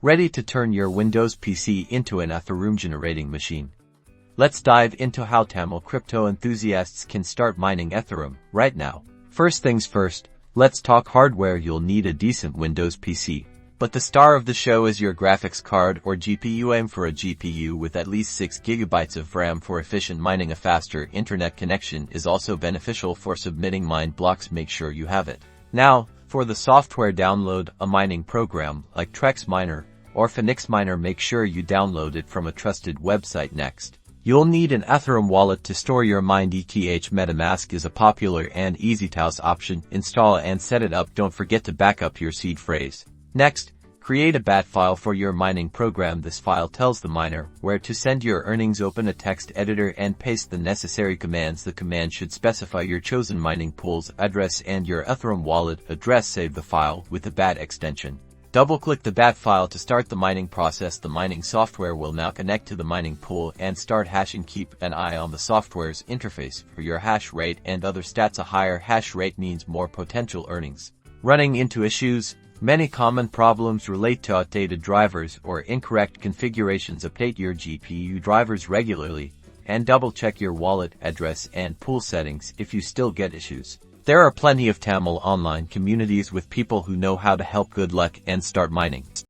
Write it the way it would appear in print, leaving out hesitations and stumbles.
ready to turn your Windows PC into an Ethereum generating machine. Let's dive into how Tamil crypto enthusiasts can start mining Ethereum right now. First things first, let's talk hardware. You'll need a decent Windows PC. But the star of the show is your graphics card or GPU. Aim for a GPU with at least 6 GB of RAM for efficient mining. A faster internet connection is also beneficial for submitting mined blocks. Make sure you have it. Now, for the software, download a mining program like Trex Miner or Phoenix Miner. Make sure you download it from a trusted website. Next, you'll need an Ethereum wallet to store your mined ETH. MetaMask is a popular and easy-to-use option. Install and set it up. Don't forget to back up your seed phrase. Next, create a bat file for your mining program. This file tells the miner where to send your earnings. Open a text editor and paste the necessary commands. The command should specify your chosen mining pool's address and your Ethereum wallet address. Save the file with the BAT extension. Double-click the BAT file to start the mining process. The mining software will now connect to the mining pool and start hashing. Keep an eye on the software's interface for your hash rate and other stats. A higher hash rate means more potential earnings. Running into issues. Many common problems relate to outdated drivers or incorrect configurations. Update your GPU drivers regularly and double-check your wallet address and pool settings if you still get issues. There are plenty of Tamil online communities with people who know how to help. Good luck and start mining.